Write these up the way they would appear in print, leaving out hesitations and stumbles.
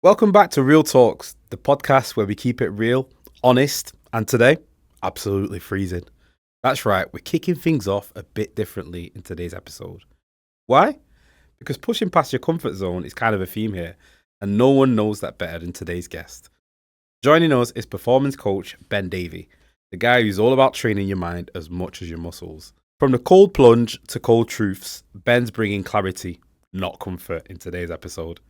Welcome back to Real Talks, the podcast where we keep it real, honest, and today, absolutely freezing. That's right, we're kicking things off a bit differently in today's episode. Why? Because pushing past your comfort zone is kind of a theme here, and no one knows that better than today's guest. Joining us is performance coach Ben Davie, the guy who's all about training your mind as much as your muscles. From the cold plunge to cold truths, Ben's bringing clarity, not comfort, in today's episode.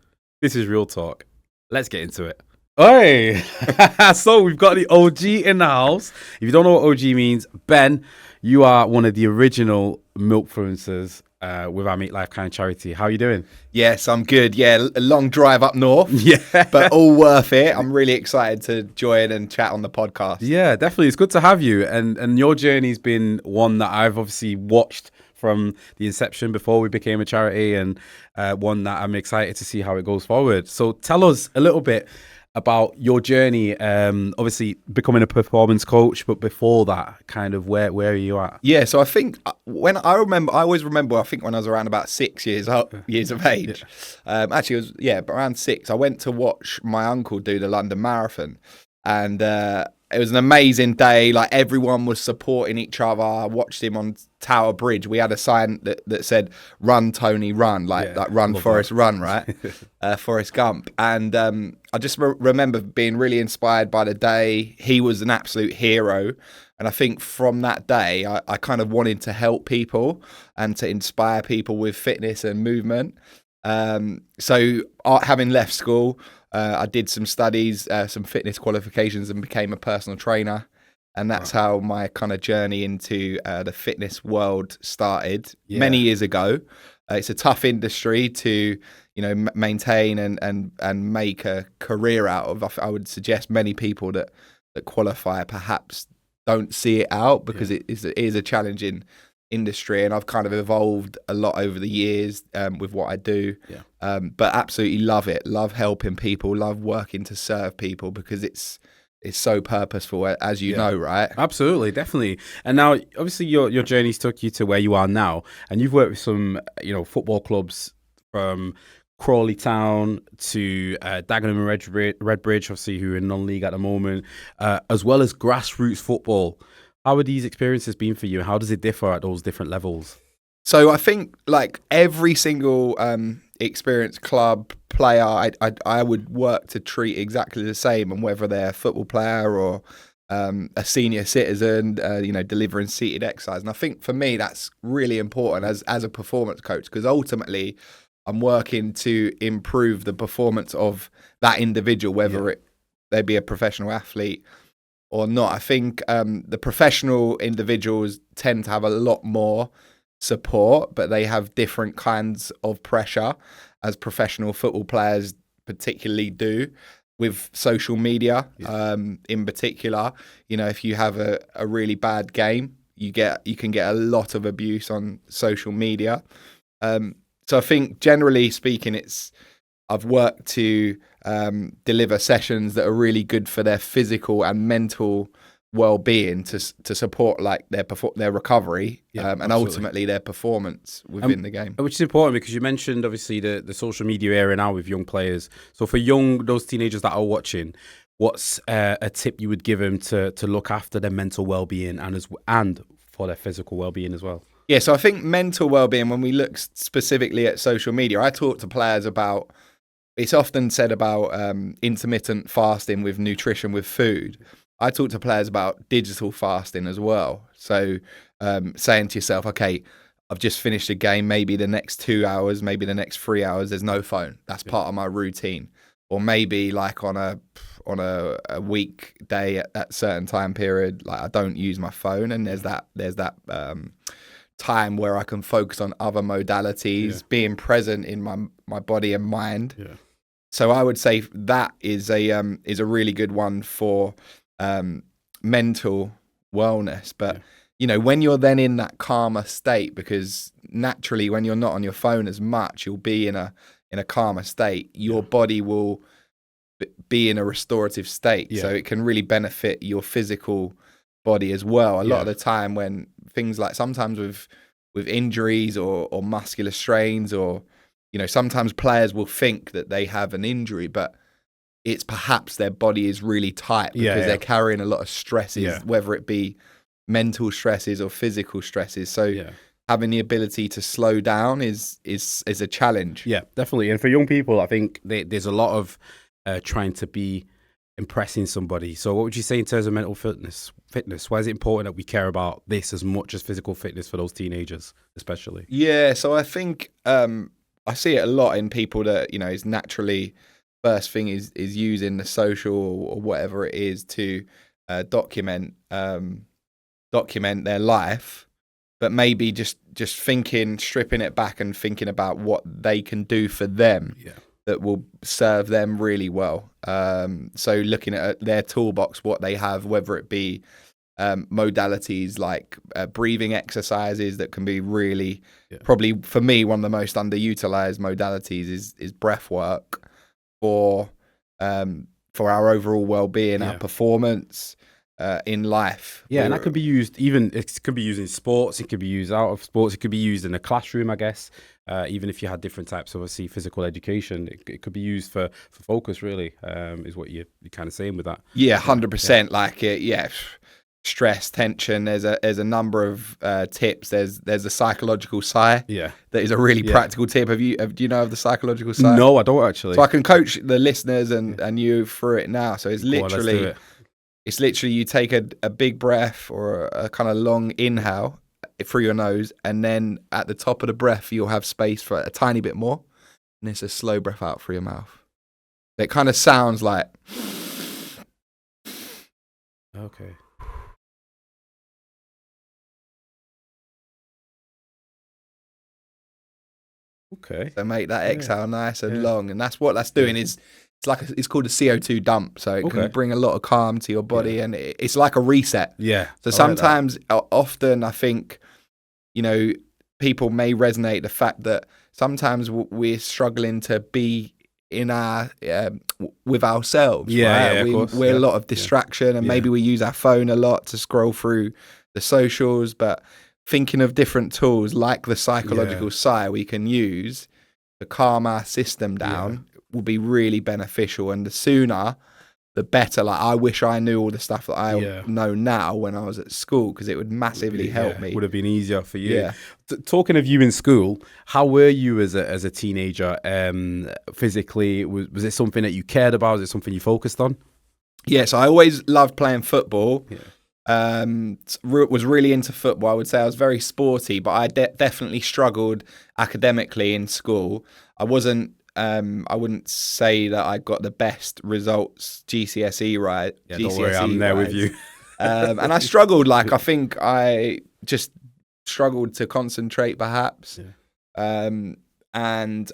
This is Real Talk. Let's get into it. Oi! So we've got the OG in the house. If you don't know what OG means, Ben, you are one of the original milkfluencers with our Meet Life Kind charity. How are you doing? Yes, I'm good. Yeah, a long drive up north. Yeah. But all worth it. I'm really excited to join and chat on the podcast. Yeah, definitely. It's good to have you. And your journey's been one that I've obviously watched from the inception before we became a charity, and one that I'm excited to see how it goes forward. So tell us a little bit about your journey, obviously becoming a performance coach, but before that, kind of where are you at? Yeah, so I think I always remember, I think when I was around about 6 years of age, actually it was, around 6, I went to watch my uncle do the London Marathon, and it was an amazing day. Like, everyone was supporting each other. I watched him on Tower Bridge. We had a sign that said "Run, Tony, run!" like "Run, Forrest, run!" Right, Forrest Gump. And I just remember being really inspired by the day. He was an absolute hero, and I think from that day, I kind of wanted to help people and to inspire people with fitness and movement. So having left school, I did some studies, some fitness qualifications, and became a personal trainer. And that's how my kind of journey into the fitness world started many years ago. It's a tough industry to, maintain and make a career out of. I would suggest many people that qualify perhaps don't see it out because it is a challenging industry, and I've kind of evolved a lot over the years with what I do. But absolutely love it. Love helping people. Love working to serve people because it's so purposeful, as you know, right? Absolutely, definitely. And now, obviously, your journey's took you to where you are now, and you've worked with some, football clubs from Crawley Town to Dagenham and Redbridge, obviously, who are in non-league at the moment, as well as grassroots football. How have these experiences been for you? How does it differ at those different levels? So I think, like, every single experienced club player, I would work to treat exactly the same, and whether they're a football player or a senior citizen, delivering seated exercise. And I think for me, that's really important as a performance coach, because ultimately I'm working to improve the performance of that individual, whether they be a professional athlete or not. I think the professional individuals tend to have a lot more support, but they have different kinds of pressure, as professional football players particularly do, with social media in particular. If you have a really bad game, you can get a lot of abuse on social media. So I think, generally speaking, I've worked to deliver sessions that are really good for their physical and mental well-being to support, like, their recovery and ultimately their performance within the game. Which is important because you mentioned, obviously, the social media area now with young players. So for those teenagers that are watching, what's a tip you would give them to look after their mental well-being and for their physical well-being as well? Yeah, so I think mental well-being, when we look specifically at social media, I talk to players about, it's often said about intermittent fasting with nutrition, with food. I talk to players about digital fasting as well. So saying to yourself, okay, I've just finished a game, maybe the next 2 hours, maybe the next 3 hours, there's no phone. That's part of my routine. Or maybe, like, on a weekday at certain time period, like, I don't use my phone, and there's that time where I can focus on other modalities, being present in my body and mind. So I would say that is a really good one for mental wellness. But when you're then in that calmer state, because naturally when you're not on your phone as much, you'll be in a calmer state. Your body will be in a restorative state, so it can really benefit your physical body as well. A lot of the time, when things like, sometimes with injuries or muscular strains, or sometimes players will think that they have an injury, but it's perhaps their body is really tight because Yeah. they're carrying a lot of stresses, Yeah. whether it be mental stresses or physical stresses. So having the ability to slow down is a challenge. Yeah, definitely. And for young people, I think there's a lot of trying to be impressing somebody. So what would you say in terms of mental fitness? Why is it important that we care about this as much as physical fitness for those teenagers, especially? Yeah, so I think I see it a lot in people that, is naturally first thing is using the social or whatever it is to document their life, but maybe just stripping it back and thinking about what they can do for them that will serve them really well. So looking at their toolbox, what they have, whether it be modalities like breathing exercises that can be really probably for me one of the most underutilized modalities is breath work for our overall well-being, our performance in life. Yeah, and that could be used it could be used in sports, it could be used out of sports, it could be used in a classroom, I guess. Even if you had different types of, obviously, physical education, it could be used for focus, really, is what you're kind of saying with that. Yeah, 100%. Like, stress, tension. There's a number of tips. There's a psychological sigh. Yeah, that is a really practical tip. Do you know of the psychological sigh? No, I don't actually. So I can coach the listeners and you through it now. So it's literally you take a big breath or a kind of long inhale through your nose, and then at the top of the breath you'll have space for a tiny bit more, and it's a slow breath out through your mouth. It kind of sounds like okay. Okay. So make that exhale nice and long, and that's what that's doing. Is it's called a CO2 dump, so it can bring a lot of calm to your body, and it's like a reset. Yeah. So sometimes, often, I think, people may resonate the fact that sometimes we're struggling to be in our with ourselves. Yeah, right? We're a lot of distraction, and maybe we use our phone a lot to scroll through the socials, but thinking of different tools like the psychological sigh we can use to calm our system down will be really beneficial. And the sooner, the better. Like, I wish I knew all the stuff that I know now when I was at school, because it would massively help me. Would have been easier for you. Yeah. Talking of you in school, how were you as a teenager? Physically, was it something that you cared about? Was it something you focused on? Yes, I always loved playing football. Was really into football. I would say I was very sporty, but I definitely struggled academically in school. I wasn't. I wouldn't say that I got the best results GCSE right. Yeah, don't worry, I'm there with you. And I struggled. Like, I think I just struggled to concentrate, perhaps. And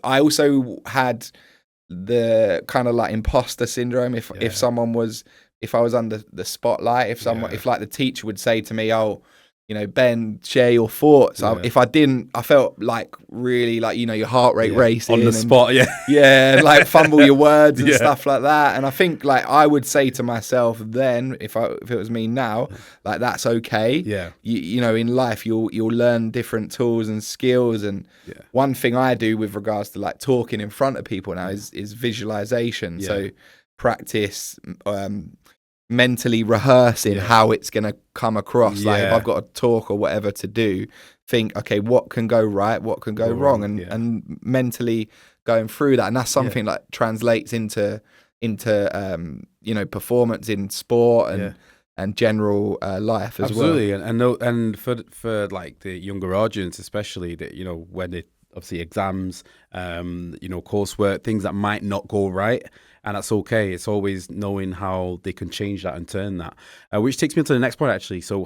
I also had the kind of like imposter syndrome. If I was under the spotlight, if like the teacher would say to me, "Oh, Ben, share your thoughts." If I didn't, I felt like really like, your heart rate racing on the spot. Like fumble your words and stuff like that. And I think, like, I would say to myself then, if it was me now, like, that's okay. In life you'll learn different tools and skills. And one thing I do with regards to like talking in front of people now is visualization. So practice mentally rehearsing how it's going to come across. Like, if I've got a talk or whatever to do, think, okay, what can go right, what can go wrong, and mentally going through that. And that's something that translates into performance in sport and general life as well. Absolutely. And for like the younger audience, especially, that when it obviously exams, coursework, things that might not go right. And that's okay. It's always knowing how they can change that and turn that. Which takes me to the next point, actually. So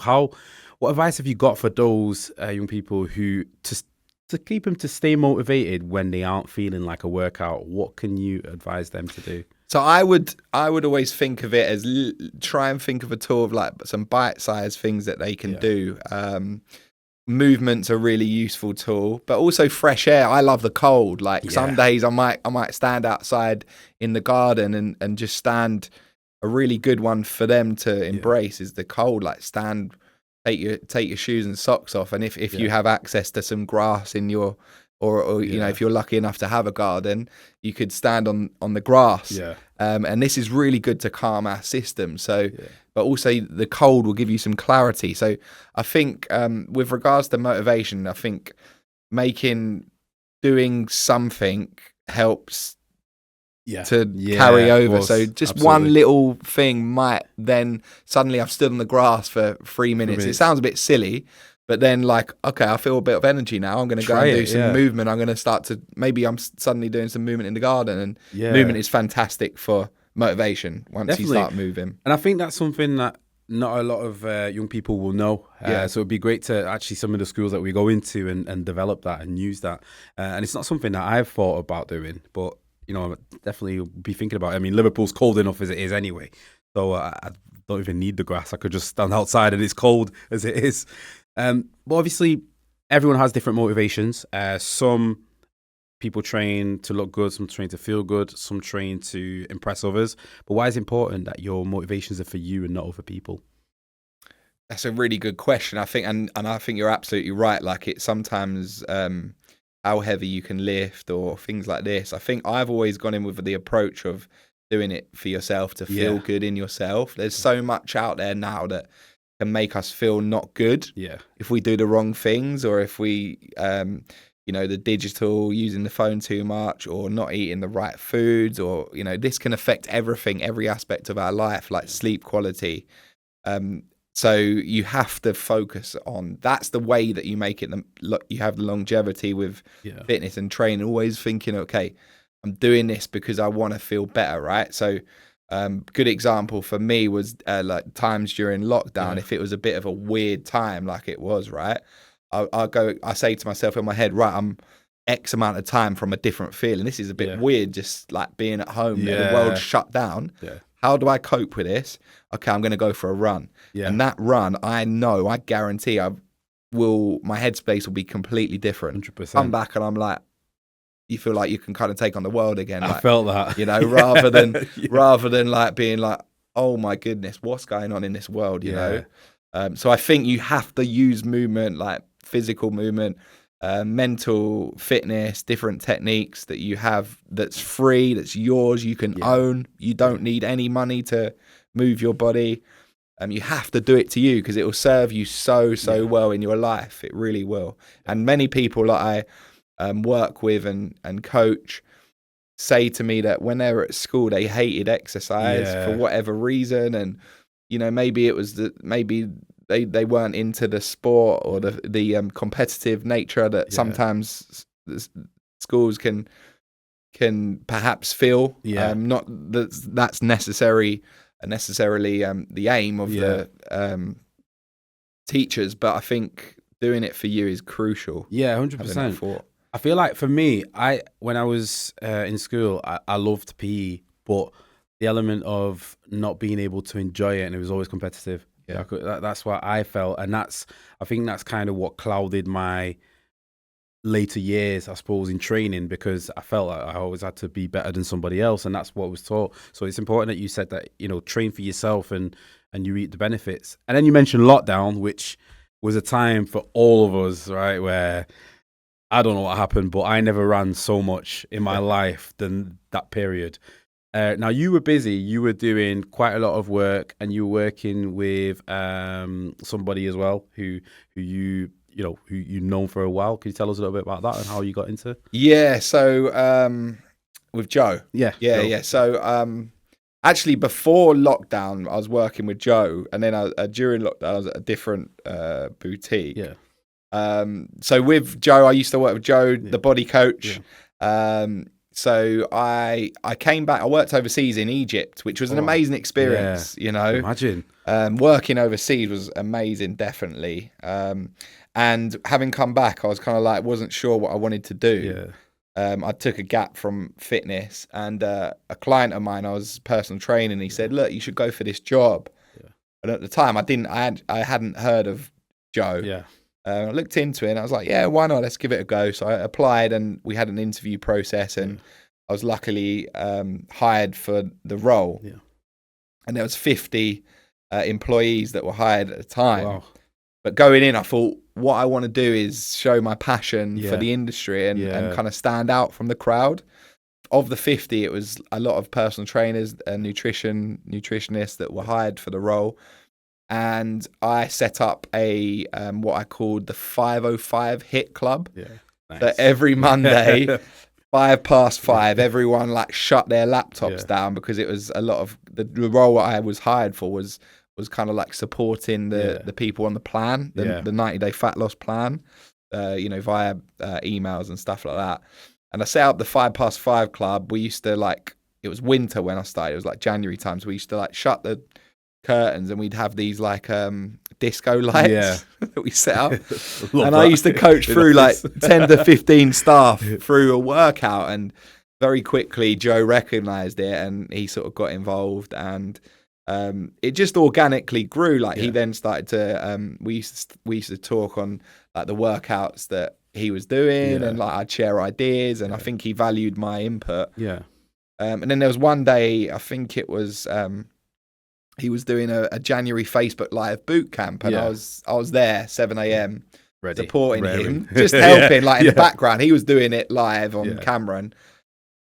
what advice have you got for those young people who, to keep them to stay motivated when they aren't feeling like a workout? What can you advise them to do? So I would always think of it as try and think of a tool of like some bite-sized things that they can do. Movement's a really useful tool, but also fresh air. I love the cold. Like, some days I might stand outside in the garden and just stand. A really good one for them to embrace is the cold. Like, take your shoes and socks off, and if you have access to some grass in your or you know, if you're lucky enough to have a garden, you could stand on the grass. Yeah. And this is really good to calm our system. So, but also the cold will give you some clarity. So I think with regards to motivation, I think doing something helps to carry over. So just one little thing might then suddenly I've stood on the grass for 3 minutes. It sounds a bit silly, but then like, okay, I feel a bit of energy now. I'm going to go and do some movement. I'm going to start to, maybe I'm suddenly doing some movement in the garden, and movement is fantastic for motivation once you start moving. And I think that's something that not a lot of young people will know. So it'd be great to actually some of the schools that we go into and develop that and use that. And it's not something that I've thought about doing, but you know, definitely be thinking about it. I mean, Liverpool's cold enough as it is anyway, so I don't even need the grass. I could just stand outside and it's cold as it is. But obviously, everyone has different motivations. Some people train to look good, some train to feel good, some train to impress others. But why is it important that your motivations are for you and not other people? That's a really good question. I think, and I think you're absolutely right. Like, it's sometimes how heavy you can lift or things like this. I think I've always gone in with the approach of doing it for yourself to feel good in yourself. There's so much out there now that can make us feel not good if we do the wrong things, or if we you know, the digital, using the phone too much, or not eating the right foods, or you know, this can affect everything, every aspect of our life, like sleep quality. So you have to focus on, that's the way that you make it, you have the longevity with fitness and training, always thinking, okay, I'm doing this because I want to feel better, right? So good example for me was like times during lockdown. If it was a bit of a weird time like it was, right, I say to myself in my head, right, I'm X amount of time from a different feeling. This is a bit weird, just like being at home, the world shut down. How do I cope with this? Okay, I'm going to go for a run. And that run, I know, I guarantee my headspace will be completely different. 100%. Come back and I'm like, you feel like you can kind of take on the world again. Like, I felt that. You know, rather than like being like, oh my goodness, what's going on in this world, you know? So I think you have to use movement, like physical movement, mental fitness, different techniques that you have that's free, that's yours, you can own. You don't need any money to move your body. You have to do it to you because it will serve you so well in your life. It really will. And many people that I work with and coach say to me that when they were at school, they hated exercise for whatever reason. And, you know, maybe it was maybe they weren't into the sport or the competitive nature that sometimes schools can perhaps feel. Not that's necessarily the aim of the teachers, but I think doing it for you is crucial. 100%. I feel like for me, when I was in school, I loved PE, but the element of not being able to enjoy it, and it was always competitive. That's what I felt, and I think that's kind of what clouded my later years, I suppose, in training, because I felt like I always had to be better than somebody else, and that's what was taught. So it's important that you said that, you know, train for yourself and you reap the benefits. And then you mentioned lockdown, which was a time for all of us, right, where I don't know what happened, but I never ran so much in my life than that period. Now, you were busy. You were doing quite a lot of work, and you were working with somebody as well who you've known for a while. Can you tell us a little bit about that and how you got into? So with Joe. Yeah. So actually, before lockdown, I was working with Joe, and then during lockdown, I was at a different boutique. So with Joe, I used to work with Joe, the body coach. So I came back. I worked overseas in Egypt, which was an amazing experience. You know, imagine working overseas was amazing, definitely. And having come back, I was kind of like, wasn't sure what I wanted to do. I took a gap from fitness, and a client of mine, I was personal training. He said, "Look, you should go for this job." And at the time, I hadn't heard of Joe. I looked into it and I was like, yeah, why not? Let's give it a go. So I applied, and we had an interview process, and I was luckily hired for the role. And there was 50 employees that were hired at the time. But going in, I thought what I want to do is show my passion for the industry and kind of stand out from the crowd. Of the 50, it was a lot of personal trainers and nutritionists that were hired for the role. And I set up a what I called the 505 Hit Club. Yeah, nice. So every Monday, 5:05, everyone like shut their laptops down, because it was a lot of the role I was hired for was kind of like supporting the people on the plan, the 90-day fat loss plan, via emails and stuff like that. And I set up the 5:05 club. We used to it was winter when I started. It was like January times. We used to shut the curtains and we'd have these disco lights that we set up. And I used to coach through 10 to 15 staff through a workout. And very quickly, Joe recognized it and he sort of got involved. And it just organically grew. He then started to, we used to talk on the workouts that he was doing, and I'd share ideas, and I think he valued my input. And then there was one day, I think it was he was doing a January Facebook Live boot camp, and I was there 7 a.m. supporting him, just helping in the background. He was doing it live on camera,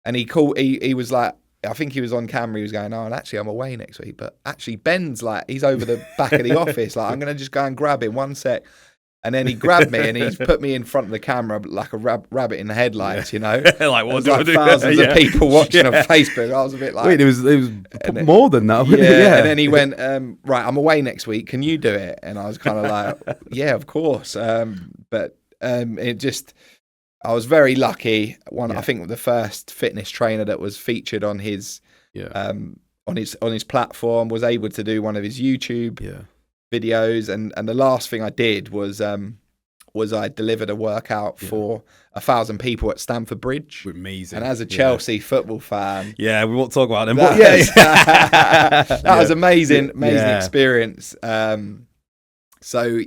and he was like, I think he was on camera, he was going, oh, and actually I'm away next week, but actually Ben's he's over the back of the office, I'm gonna just go and grab him, one sec. And then he grabbed me and he's put me in front of the camera like a rabbit in the headlights, What do I do? Thousands of people watching on Facebook. I was a bit like... Wait, it was more than that. And then he went, right, I'm away next week. Can you do it? And I was kind of like, yeah, of course. But it just... I was very lucky. I think the first fitness trainer that was featured on his on his platform was able to do one of his YouTube videos, and the last thing I did was I delivered a workout for 1,000 people at Stamford Bridge. Amazing. And as a Chelsea football fan, we won't talk about them, but that was amazing experience. So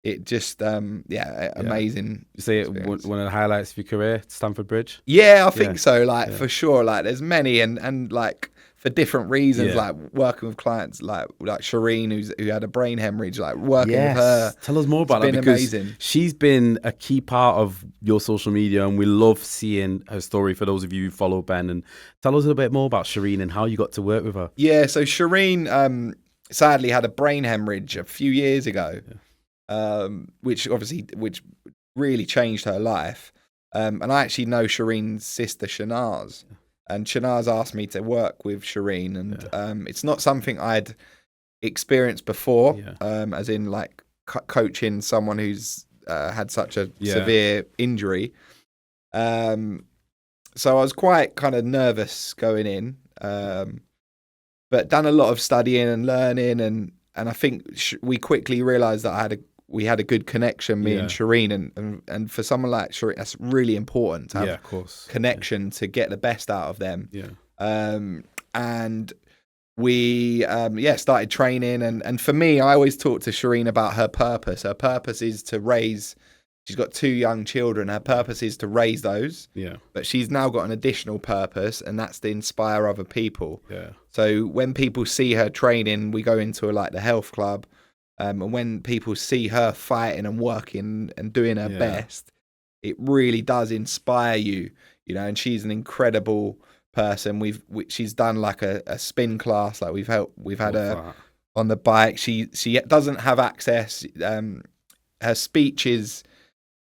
it just amazing. You say it one of the highlights of your career, Stamford Bridge? I think so. For sure. There's many, and for different reasons, working with clients like Shireen, who had a brain hemorrhage, working with her. Tell us more about that, because amazing. She's been a key part of your social media, and we love seeing her story for those of you who follow Ben. And tell us a little bit more about Shireen and how you got to work with her. Yeah, so Shireen sadly had a brain hemorrhage a few years ago, which really changed her life. And I actually know Shireen's sister, Shanaz. And Shanaz asked me to work with Shireen, and it's not something I'd experienced before, as in coaching someone who's had such a severe injury. So I was quite kind of nervous going in, but done a lot of studying and learning, and I think we quickly realised that we had a good connection, me and Shireen, and for someone like Shireen, that's really important to have of course. Connection to get the best out of them. And we started training, and for me, I always talk to Shireen about her purpose. Her purpose is to raise. She's got 2 young children. Her purpose is to raise those. But she's now got an additional purpose, and that's to inspire other people. So when people see her training, we go into the health club. And when people see her fighting and working and doing her best, it really does inspire you, and she's an incredible person. She's done a spin class, we've had her on the bike. She doesn't have access. Her speech is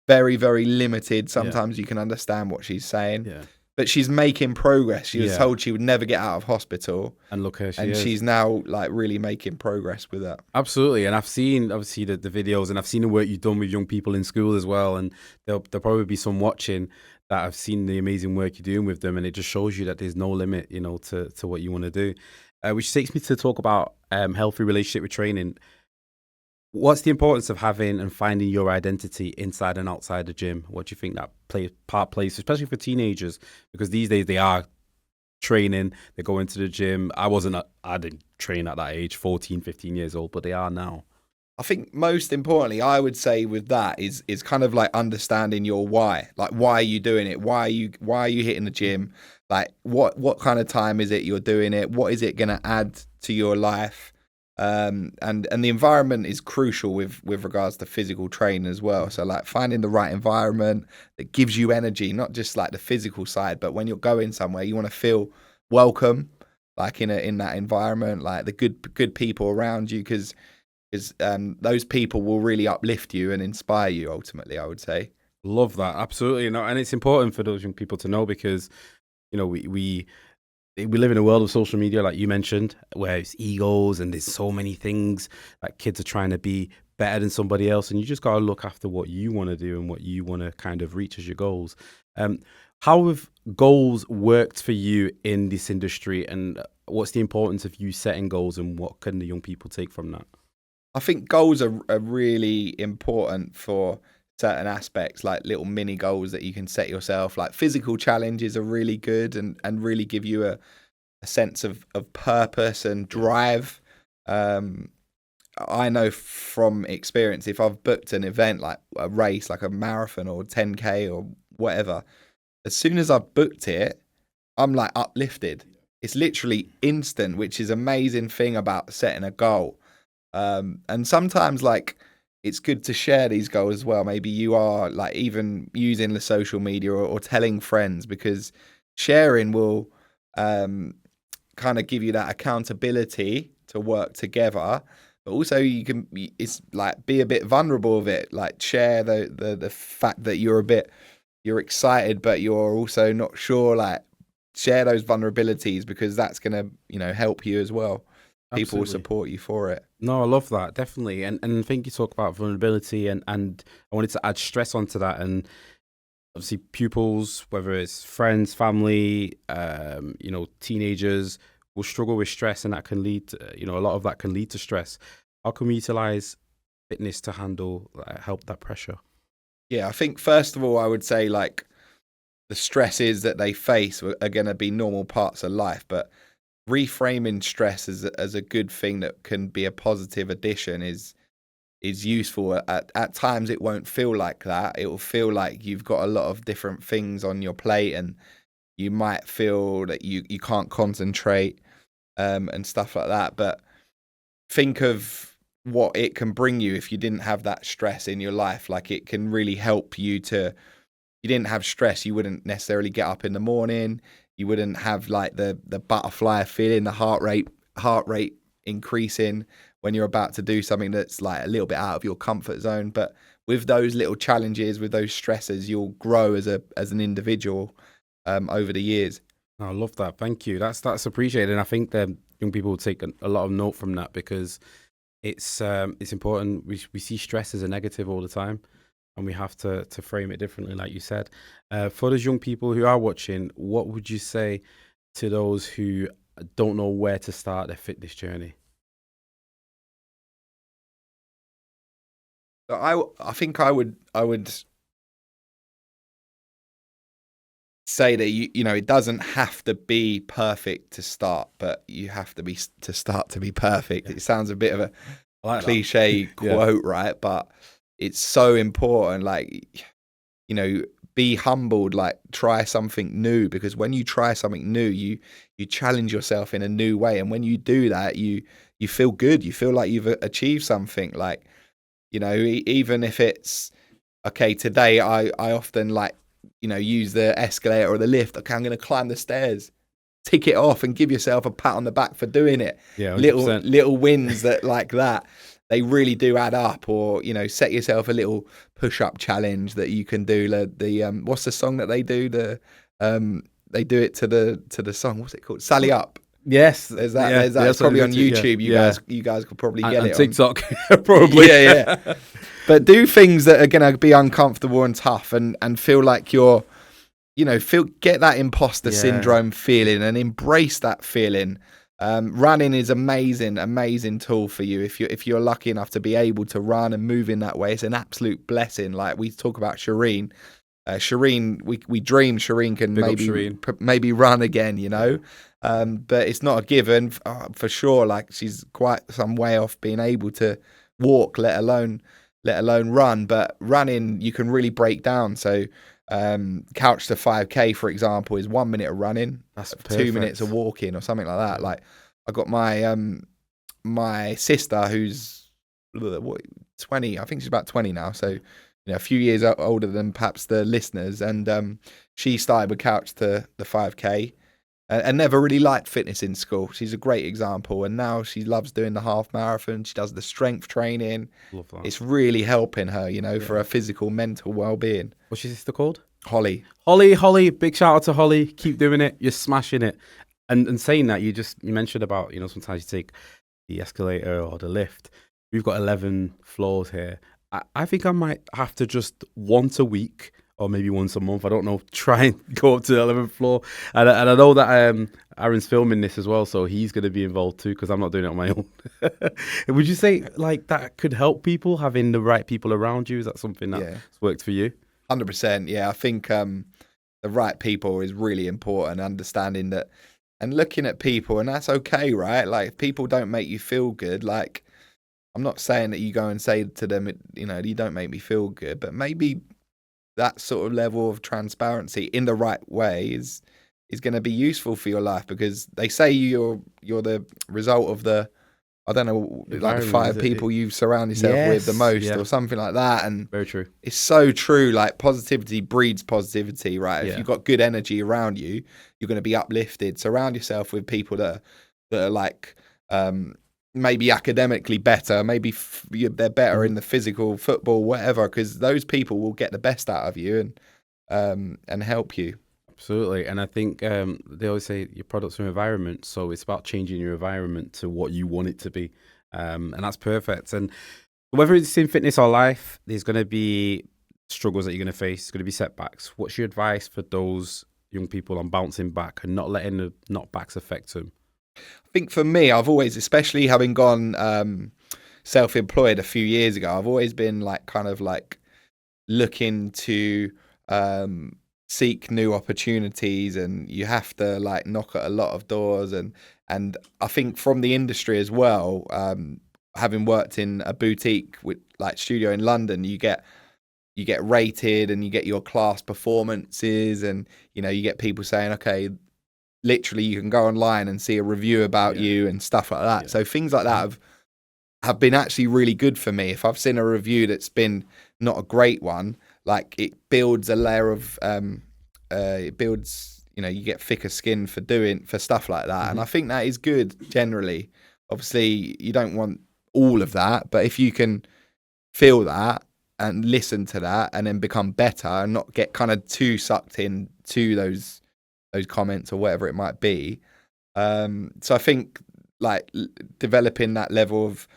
very, very limited. Sometimes you can understand what she's saying. But she's making progress. She was told she would never get out of hospital. And look her, she's now really making progress with that. Absolutely. And I've seen, obviously, the videos, and I've seen the work you've done with young people in school as well. And there'll probably be some watching that have seen the amazing work you're doing with them. And it just shows you that there's no limit, to what you want to do. Which takes me to talk about healthy relationship with training. What's the importance of having and finding your identity inside and outside the gym? What do you think that plays, especially for teenagers? Because these days they are training, they go into the gym. I didn't train at that age, 14, 15 years old, but they are now. I think most importantly, I would say with that is kind of understanding your why. Why are you doing it? Why are you hitting the gym? What kind of time is it you're doing it? What is it going to add to your life? And the environment is crucial with regards to physical training as well. So like finding the right environment that gives you energy, not just like the physical side, but when you're going somewhere, you want to feel welcome, like in that environment, like the good people around you, because those people will really uplift you and inspire you. Ultimately, I would say. Love that. Absolutely. No, and it's important for those young people to know because, we live in a world of social media, like you mentioned, where it's egos and there's so many things. Like kids are trying to be better than somebody else, and you just got to look after what you want to do and what you want to kind of reach as your goals. How have goals worked for you in this industry, and what's the importance of you setting goals, and what can the young people take from that? I think goals are really important for certain aspects, like little mini goals that you can set yourself. Like physical challenges are really good and really give you a sense of purpose and drive. I know from experience, if I've booked an event like a race, like a marathon or 10K or whatever, as soon as I've booked it, I'm like uplifted. It's literally instant, which is amazing thing about setting a goal. And sometimes like it's good to share these goals as well. Maybe you are like even using the social media or telling friends, because sharing will kind of give you that accountability to work together. But also it's like be a bit vulnerable with it, like share the fact that you're excited, but you're also not sure, like share those vulnerabilities, because that's going to, help you as well. People will Absolutely. support you for it. No, I love that, definitely. And I think you talk about vulnerability and I wanted to add stress onto that. And obviously pupils, whether it's friends, family, teenagers will struggle with stress, and that can lead to, a lot of that can lead to stress. How can we utilize fitness to help that pressure? Yeah, I think first of all, I would say like the stresses that they face are going to be normal parts of life, but reframing stress as a good thing that can be a positive addition is useful. At times it won't feel like that. It will feel like you've got a lot of different things on your plate, and you might feel that you can't concentrate and stuff like that. But think of what it can bring you if you didn't have that stress in your life. Like it can really help you to. You didn't have stress, you wouldn't necessarily get up in the morning. You wouldn't have like the butterfly feeling, the heart rate increasing when you're about to do something that's like a little bit out of your comfort zone. But with those little challenges, with those stresses, you'll grow as an individual over the years. I love that. Thank you. That's appreciated, and I think that young people will take a lot of note from that, because it's important. We see stress as a negative all the time, and we have to frame it differently, like you said. For those young people who are watching, what would you say to those who don't know where to start their fitness journey? I think I would say that it doesn't have to be perfect to start, but you have to start to be perfect. Yeah. It sounds a bit of a Like cliche quote, right? But it's so important. Like, be humbled. Like, try something new, because when you try something new, you challenge yourself in a new way, and when you do that, you feel good. You feel like you've achieved something. Like, even if it's okay. Today, I often like use the escalator or the lift. Okay, I'm going to climb the stairs. Tick it off and give yourself a pat on the back for doing it. Yeah, 100%. Little wins that like that, they really do add up. Or set yourself a little push-up challenge that you can do. The what's the song that they do? They do it to the song. What's it called? Sally Up. Yes, There's that. There's that. It's probably on YouTube. You guys could probably get and it TikTok, on. probably. Yeah. But do things that are going to be uncomfortable and tough, and feel like you're, get that imposter syndrome feeling and embrace that feeling. Running is amazing tool for you if you're lucky enough to be able to run and move in that way. It's an absolute blessing. Like we talk about Shireen. Shireen, we dream Shireen can maybe run again, but it's not a given for sure. Like she's quite some way off being able to walk, let alone run. But running, you can really break down. So couch to 5K, for example, is 1 minute of running, That's 2 minutes of walking, or something like that. Like I got my my sister, who's 20, I think she's about 20 now, so a few years older than perhaps the listeners, and she started with couch to the 5K. And never really liked fitness in school. She's a great example, and now she loves doing the half marathon. She does the strength training. Love that. It's really helping her, for her physical, mental well-being. What's your sister called? Holly. Holly, big shout out to Holly. Keep doing it. You're smashing it. And saying that, you mentioned about, sometimes you take the escalator or the lift. We've got 11 floors here. I think I might have to just once a week or maybe once a month, I don't know, try and go up to the 11th floor. And I know that Aaron's filming this as well, so he's going to be involved too, because I'm not doing it on my own. Would you say like that could help people, having the right people around you? Is that something that's worked for you? 100%, yeah. I think the right people is really important, understanding that and looking at people, and that's okay, right? Like, if people don't make you feel good, like, I'm not saying that you go and say to them, you don't make me feel good, but maybe that sort of level of transparency in the right way is going to be useful for your life, because they say you're the result of the, I don't know, like the 5 people you surround yourself with the most, or something like that. And very true. It's so true. Like, positivity breeds positivity, right? If you've got good energy around you, you're going to be uplifted. Surround yourself with people that are like, maybe academically better, maybe they're better in the physical, football, whatever, because those people will get the best out of you and help you. Absolutely. And I think they always say your product's from environment, so it's about changing your environment to what you want it to be, and that's perfect. And whether it's in fitness or life, there's going to be struggles that you're going to face. There's going to be setbacks. What's your advice for those young people on bouncing back and not letting the knockbacks affect them? I think for me, I've always, especially having gone self-employed a few years ago, I've always been like kind of like looking to seek new opportunities, and you have to like knock at a lot of doors, and I think from the industry as well, having worked in a boutique with like studio in London, you get rated and you get your class performances, and you get people saying, okay, literally you can go online and see a review about you and stuff like that. So things like that have been actually really good for me. If I've seen a review that's been not a great one, like, it builds a layer of it builds, you get thicker skin for stuff like that. And I think that is good generally. Obviously you don't want all of that, but if you can feel that and listen to that and then become better and not get kind of too sucked in to those comments or whatever it might be. So I think like developing that level of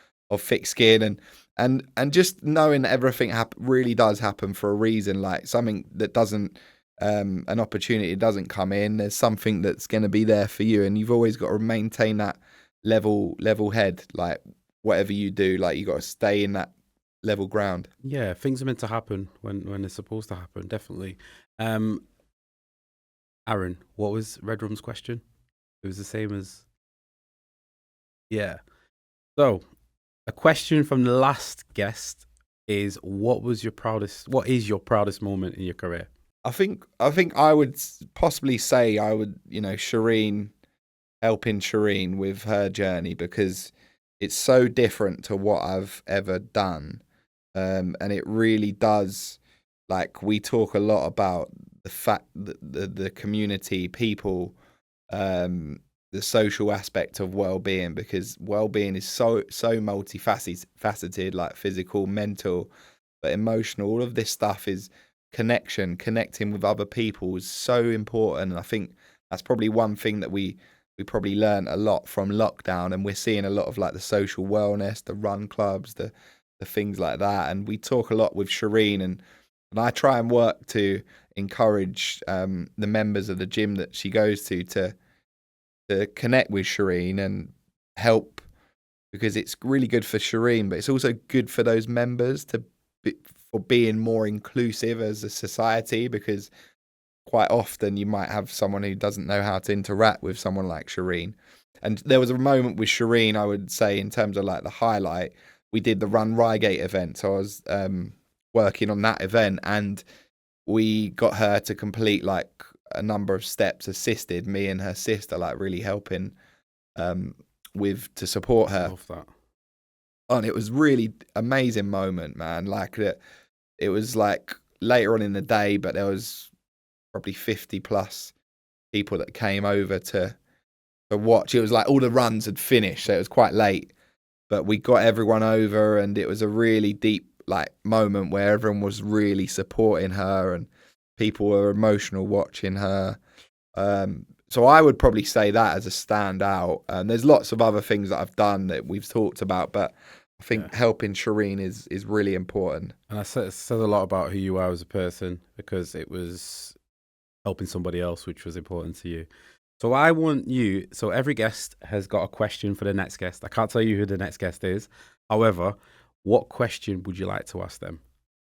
thick skin and just knowing that everything really does happen for a reason. Like, something that doesn't, an opportunity doesn't come in, there's something that's going to be there for you, and you've always got to maintain that level head. Like, whatever you do, like, you got to stay in that level ground. Yeah, things are meant to happen when they're supposed to happen, definitely. Aaron, what was Redrum's question? It was the same as... Yeah. So, a question from the last guest is, what is your proudest moment in your career? I think I would possibly say Shireen, helping Shireen with her journey, because it's so different to what I've ever done. And it really does, like, we talk a lot about the fact that the community, people, the social aspect of well-being, because well-being is so multifaceted, like physical, mental, but emotional. All of this stuff is connecting with other people is so important. And I think that's probably one thing that we probably learned a lot from lockdown, and we're seeing a lot of like the social wellness, the run clubs, the things like that. And we talk a lot with Shireen, and I try and work to encourage the members of the gym that she goes to connect with Shireen and help, because it's really good for Shireen, but it's also good for those members for being more inclusive as a society, because quite often you might have someone who doesn't know how to interact with someone like Shireen. And there was a moment with Shireen, I would say, in terms of like the highlight, we did the Run Reigate event. So I was working on that event, and we got her to complete like a number of steps assisted, me and her sister, like really helping with to support her. Love that. And it was really amazing moment, man. Like it was like later on in the day, but there was probably 50 plus people that came over to watch. It was like all the runs had finished, so it was quite late, but we got everyone over, and it was a really deep like moment where everyone was really supporting her, and people were emotional watching her. So I would probably say that as a standout. There's lots of other things that I've done that we've talked about, but I think helping Shireen is really important. And it says a lot about who you are as a person, because it was helping somebody else, which was important to you. So I want you, so every guest has got a question for the next guest. I can't tell you who the next guest is. However, what question would you like to ask them?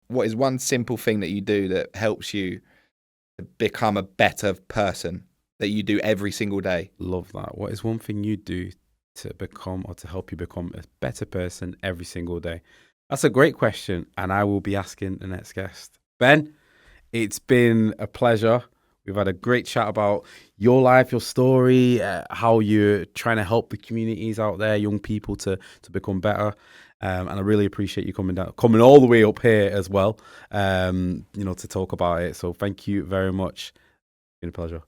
What is one simple thing that you do that helps you become a better person that you do every single day? Love that. What is one thing you do to become or to help you become a better person every single day? That's a great question, and I will be asking the next guest. Ben, it's been a pleasure. We've had a great chat about your life, your story, how you're trying to help the communities out there, young people to become better. And I really appreciate you coming all the way up here as well, to talk about it. So thank you very much. It's been a pleasure.